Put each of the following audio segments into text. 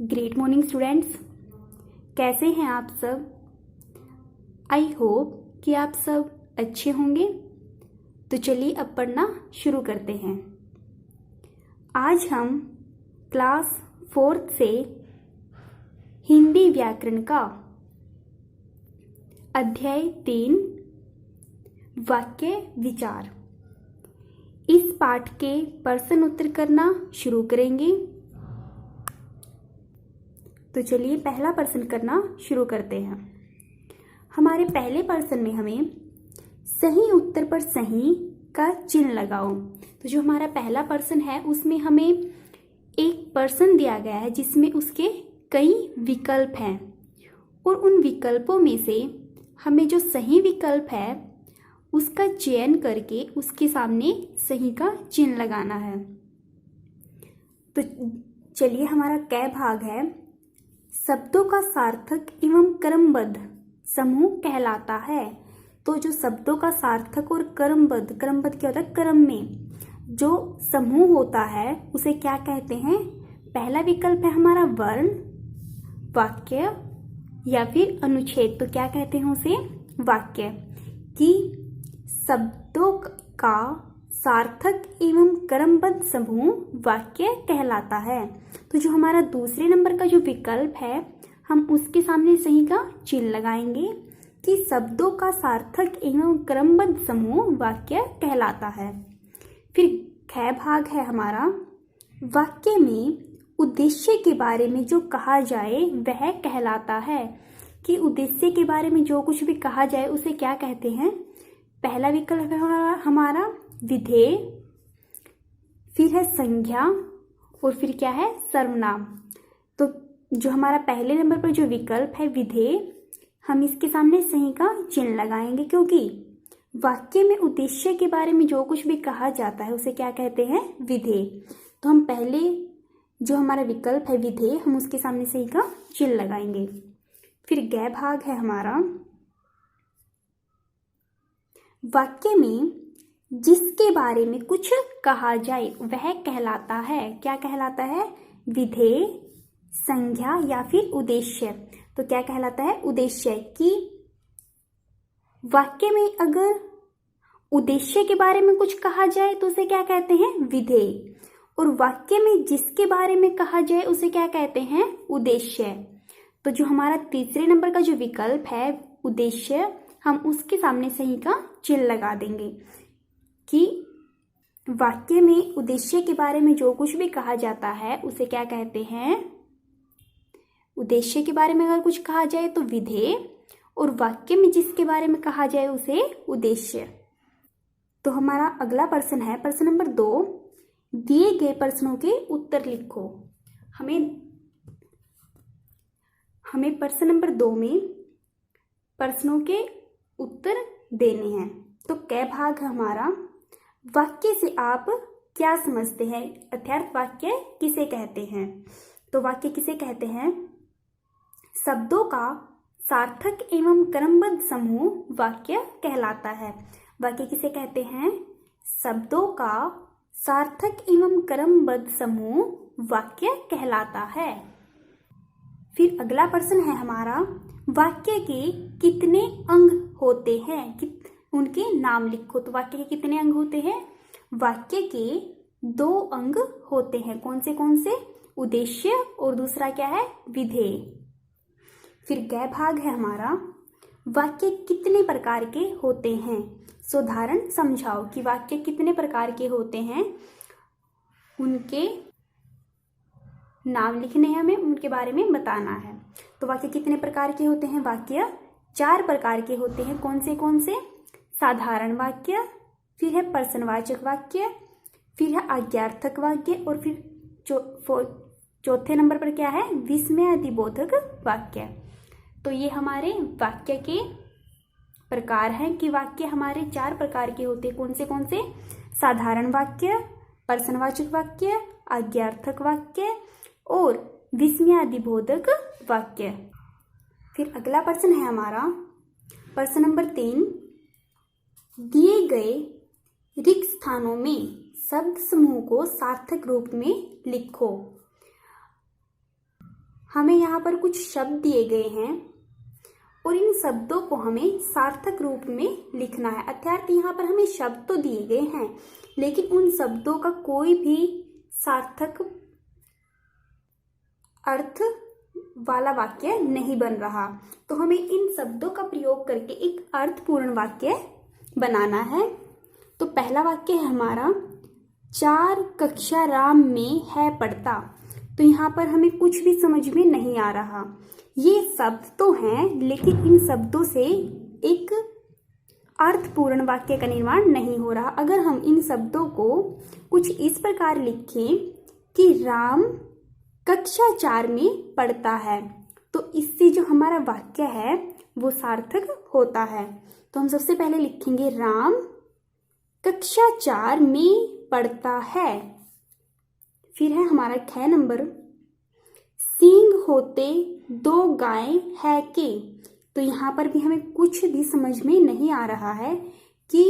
Great morning students, कैसे हैं आप सब। आई होप कि आप सब अच्छे होंगे। तो चलिए अब पढ़ना शुरू करते हैं। आज हम क्लास 4th से हिंदी व्याकरण का अध्याय 3 वाक्य विचार इस पाठ के प्रश्न उत्तर करना शुरू करेंगे। तो चलिए पहला प्रश्न करना शुरू करते हैं। हमारे पहले प्रश्न में हमें सही उत्तर पर सही का चिन्ह लगाओ। तो जो हमारा पहला प्रश्न है उसमें हमें एक प्रश्न दिया गया है जिसमें उसके कई विकल्प हैं और उन विकल्पों में से हमें जो सही विकल्प है उसका चयन करके उसके सामने सही का चिन्ह लगाना है। तो चलिए हमारा क भाग है, शब्दों का सार्थक एवं क्रमबद्ध समूह कहलाता है। तो जो शब्दों का सार्थक और क्रमबद्ध क्या होता है, क्रम में जो समूह होता है उसे क्या कहते हैं। पहला विकल्प है हमारा वर्ण, वाक्य या फिर अनुच्छेद। तो क्या कहते हैं उसे, वाक्य। कि शब्दों का सार्थक एवं क्रमबद्ध समूह वाक्य कहलाता है। तो जो हमारा दूसरे नंबर का जो विकल्प है हम उसके सामने सही का चिन्ह लगाएंगे कि शब्दों का सार्थक एवं क्रमबद्ध समूह वाक्य कहलाता है। फिर ख भाग है हमारा, वाक्य में उद्देश्य के बारे में जो कहा जाए वह कहलाता है। कि उद्देश्य के बारे में जो कुछ भी कहा जाए उसे क्या कहते हैं। पहला विकल्प है हमारा विधेय, फिर है संज्ञा और फिर क्या है सर्वनाम। तो जो हमारा पहले नंबर पर जो विकल्प है विधेय, हम इसके सामने सही का चिन्ह लगाएंगे क्योंकि वाक्य में उद्देश्य के बारे में जो कुछ भी कहा जाता है उसे क्या कहते हैं, विधेय। तो हम पहले जो हमारा विकल्प है विधेय हम उसके सामने सही का चिन्ह लगाएंगे। फिर ग भाग है हमारा, वाक्य में जिसके बारे में कुछ कहा जाए वह कहलाता है। क्या कहलाता है, विधेय, संज्ञा या फिर उद्देश्य। तो क्या कहलाता है, उद्देश्य। कि वाक्य में अगर उद्देश्य के बारे में कुछ कहा जाए तो उसे क्या कहते हैं, विधेय। और वाक्य में जिसके बारे में कहा जाए उसे क्या कहते हैं, उद्देश्य। तो जो हमारा तीसरे नंबर का जो विकल्प है उद्देश्य, हम उसके सामने सही का चिन्ह लगा देंगे कि वाक्य में उद्देश्य के बारे में जो कुछ भी कहा जाता है उसे क्या कहते हैं, उद्देश्य के बारे में अगर कुछ कहा जाए तो विधेय और वाक्य में जिसके बारे में कहा जाए उसे उद्देश्य। तो हमारा अगला प्रश्न है प्रश्न नंबर 2, दिए गए प्रश्नों के उत्तर लिखो। हमें प्रश्न नंबर 2 में प्रश्नों के उत्तर देने हैं। तो क भाग है हमारा, वाक्य से आप क्या समझते हैं, अर्थात वाक्य किसे कहते हैं। तो वाक्य किसे कहते हैं, शब्दों का सार्थक एवं क्रमबद्ध समूह वाक्य कहलाता है। वाक्य किसे कहते हैं, शब्दों का सार्थक एवं क्रमबद्ध समूह वाक्य कहलाता है। फिर अगला प्रश्न है हमारा, वाक्य के कितने अंग होते हैं, उनके नाम लिखो। तो वाक्य के कितने अंग होते हैं, वाक्य के 2 अंग होते हैं। कौन से, उद्देश्य और दूसरा क्या है, विधेय। फिर ग भाग है हमारा, वाक्य कितने प्रकार के होते हैं। उदाहरण समझाओ कि वाक्य कितने प्रकार के होते हैं, उनके नाम लिखने हैं, हमें उनके बारे में बताना है। तो वाक्य कितने प्रकार के होते हैं, वाक्य 4 प्रकार के होते हैं। कौन से, साधारण वाक्य, फिर है प्रश्नवाचक वाक्य, फिर है आज्ञार्थक वाक्य और फिर चौथे नंबर पर क्या है, विस्मयादिबोधक वाक्य। तो ये हमारे वाक्य के प्रकार हैं कि वाक्य हमारे 4 प्रकार के होते हैं। कौन से, साधारण वाक्य, प्रश्नवाचक वाक्य, आज्ञार्थक वाक्य और विस्मयादिबोधक वाक्य। फिर अगला प्रश्न है हमारा प्रश्न नंबर 3, दिए गए रिक्त स्थानों में शब्द समूह को सार्थक रूप में लिखो। हमें यहाँ पर कुछ शब्द दिए गए हैं और इन शब्दों को हमें सार्थक रूप में लिखना है। अर्थात यहाँ पर हमें शब्द तो दिए गए हैं लेकिन उन शब्दों का कोई भी सार्थक अर्थ वाला वाक्य नहीं बन रहा, तो हमें इन शब्दों का प्रयोग करके एक अर्थपूर्ण वाक्य बनाना है। तो पहला वाक्य है हमारा, 4 कक्षा राम में है पढ़ता। तो यहाँ पर हमें कुछ भी समझ में नहीं आ रहा। ये शब्द तो हैं लेकिन इन शब्दों से एक अर्थपूर्ण वाक्य का निर्माण नहीं हो रहा। अगर हम इन शब्दों को कुछ इस प्रकार लिखें कि राम कक्षा 4 में पढ़ता है, तो इससे जो हमारा वाक्य है वो सार्थक होता है। तो हम सबसे पहले लिखेंगे राम कक्षा 4 में पढ़ता है। फिर है हमारा ख नंबर, सींग होते 2 गाय है के। तो यहाँ पर भी हमें कुछ भी समझ में नहीं आ रहा है कि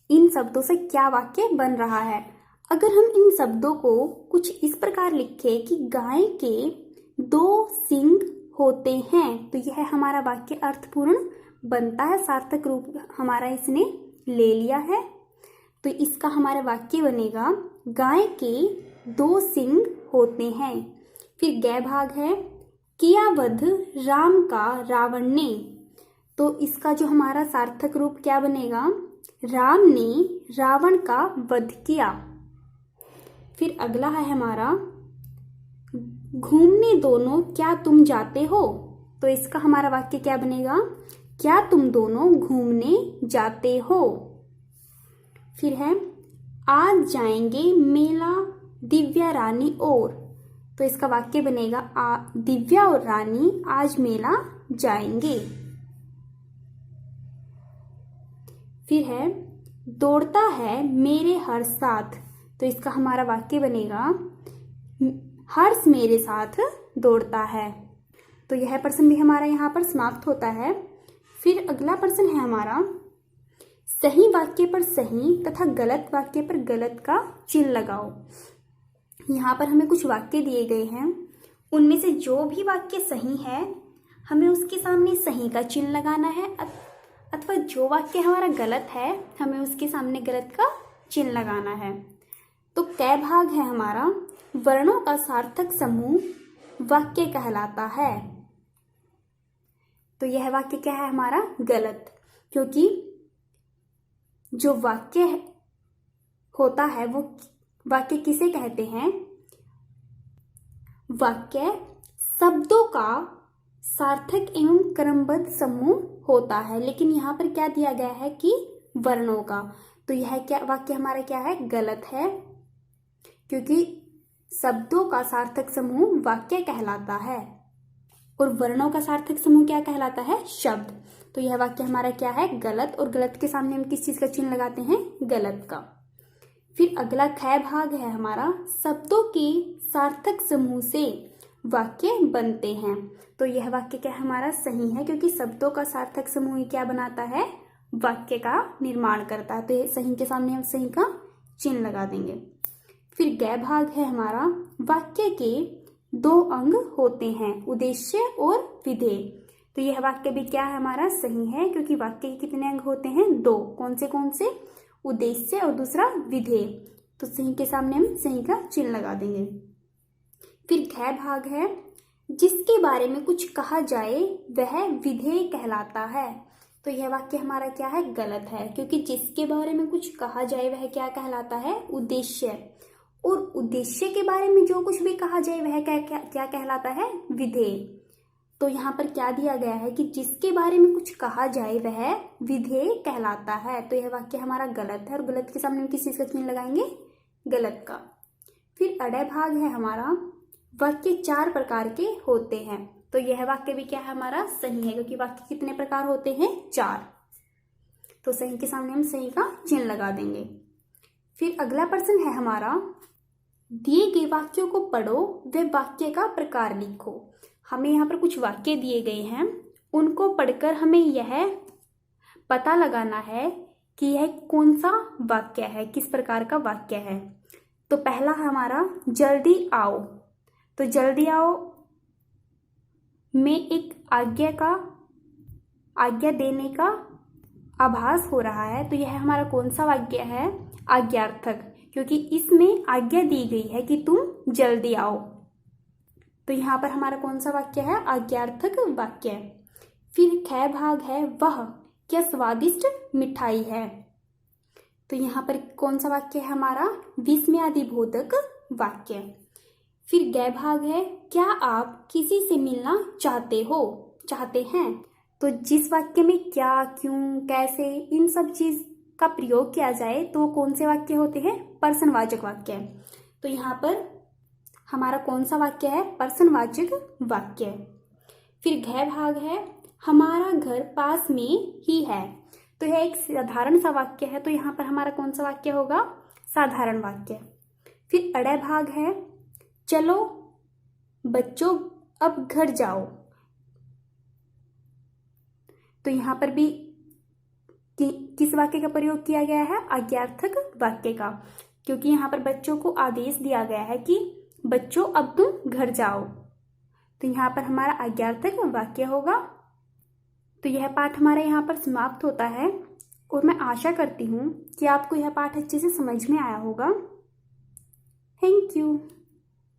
इन शब्दों से क्या वाक्य बन रहा है। अगर हम इन शब्दों को कुछ इस प्रकार लिखें कि गाय के 2 सींग होते हैं, तो यह हमारा वाक्य अर्थपूर्ण बनता है, सार्थक रूप हमारा इसने ले लिया है। तो इसका हमारा वाक्य बनेगा, गाय के 2 सींग होते हैं। फिर गै भाग है, किया वध राम का रावण ने। तो इसका जो हमारा सार्थक रूप क्या बनेगा, राम ने रावण का वध किया। फिर अगला है हमारा, घूमने दोनों क्या तुम जाते हो। तो इसका हमारा वाक्य क्या बनेगा, क्या तुम दोनों घूमने जाते हो। फिर है, आज जाएंगे मेला दिव्या रानी और। तो इसका वाक्य बनेगा, दिव्या और रानी आज मेला जाएंगे। फिर है, दौड़ता है मेरे हर साथ। तो इसका हमारा वाक्य बनेगा, हर्ष मेरे साथ दौड़ता है। तो यह प्रश्न भी हमारा यहाँ पर समाप्त होता है। फिर अगला प्रश्न है हमारा, सही वाक्य पर सही तथा गलत वाक्य पर गलत का चिन्ह लगाओ। यहाँ पर हमें कुछ वाक्य दिए गए हैं, उनमें से जो भी वाक्य सही है हमें उसके सामने सही का चिन्ह लगाना है, अथवा जो वाक्य हमारा गलत है हमें उसके सामने गलत का चिन्ह लगाना है। तो कै भाग है हमारा, वर्णों का सार्थक समूह वाक्य कहलाता है। तो यह वाक्य क्या है हमारा, गलत, क्योंकि जो वाक्य होता है वो वाक्य किसे कहते हैं, वाक्य शब्दों का सार्थक एवं क्रमबद्ध समूह होता है। लेकिन यहाँ पर क्या दिया गया है कि वर्णों का। तो यह क्या वाक्य हमारा क्या है, गलत है, क्योंकि शब्दों का सार्थक समूह वाक्य कहलाता है और वर्णों का सार्थक समूह क्या कहलाता है, शब्द। तो यह वाक्य हमारा क्या है, गलत, और गलत के सामने हम किस चीज का चिन्ह लगाते हैं, गलत का। फिर अगला ख भाग है हमारा, शब्दों के सार्थक समूह से वाक्य बनते हैं। तो यह वाक्य क्या हमारा सही है, क्योंकि शब्दों का सार्थक समूह क्या बनाता है, वाक्य का निर्माण करता है। तो ये सही के सामने हम सही का चिन्ह लगा देंगे। फिर गै भाग है हमारा, वाक्य के 2 अंग होते हैं, उद्देश्य और विधेय। तो यह वाक्य भी क्या है हमारा, सही है, क्योंकि वाक्य के कितने अंग होते हैं, 2। कौन से, उद्देश्य और दूसरा विधेय। तो सही के सामने हम सही का चिन्ह लगा देंगे। फिर घ भाग है, जिसके बारे में कुछ कहा जाए वह विधेय कहलाता है। तो यह वाक्य हमारा क्या है, गलत है, क्योंकि जिसके बारे में कुछ कहा जाए वह क्या कहलाता है, उद्देश्य, और उद्देश्य के बारे में जो कुछ भी कहा जाए वह क्या कहलाता है, विधेय। तो यहाँ पर क्या दिया गया है कि जिसके बारे में कुछ कहा जाए वह विधेय कहलाता है। तो यह वाक्य हमारा गलत है, और गलत के सामने हम किस चीज का चिन्ह लगाएंगे, गलत का। फिर अडय भाग है हमारा, वाक्य 4 प्रकार के होते हैं। तो यह वाक्य भी क्या है हमारा, सही है, क्योंकि वाक्य कितने प्रकार होते हैं, 4। तो सही के सामने हम सही का चिन्ह लगा देंगे। फिर अगला प्रश्न है हमारा, दिए गए वाक्यों को पढ़ो व वाक्य का प्रकार लिखो। हमें यहाँ पर कुछ वाक्य दिए गए हैं, उनको पढ़कर हमें यह पता लगाना है कि यह कौन सा वाक्य है, किस प्रकार का वाक्य है। तो पहला हमारा, जल्दी आओ। तो जल्दी आओ में एक आज्ञा देने का आभास हो रहा है, तो यह हमारा कौन सा वाक्य है? आज्ञार्थक, क्योंकि इसमें आज्ञा दी गई है कि तुम जल्दी आओ। तो यहाँ पर हमारा कौन सा वाक्य है? आज्ञार्थक वाक्य। फिर ख भाग है, वह क्या स्वादिष्ट मिठाई है। तो यहाँ पर कौन सा वाक्य है हमारा? विस्मयादिबोधक वाक्य। फिर ग भाग है, क्या आप किसी से मिलना चाहते हैं। तो जिस वाक्य में क्या, क्यों, कैसे, इन सब चीज का प्रयोग किया जाए तो कौन से वाक्य होते हैं? प्रश्नवाचक वाक्य। तो यहाँ पर हमारा कौन सा वाक्य है? प्रश्नवाचक वाक्य। फिर घ भाग है, हमारा घर पास में ही है। तो यह एक साधारण सा वाक्य है, तो यहाँ पर हमारा कौन सा वाक्य होगा? साधारण वाक्य। फिर अड़ भाग है, चलो बच्चों अब घर जाओ। तो यहाँ पर भी किस वाक्य का प्रयोग किया गया है? आज्ञार्थक वाक्य का, क्योंकि यहाँ पर बच्चों को आदेश दिया गया है कि बच्चों अब तुम घर जाओ। तो यहाँ पर हमारा आज्ञार्थक वाक्य होगा। तो यह पाठ हमारा यहाँ पर समाप्त होता है और मैं आशा करती हूँ कि आपको यह पाठ अच्छे से समझ में आया होगा। Thank you.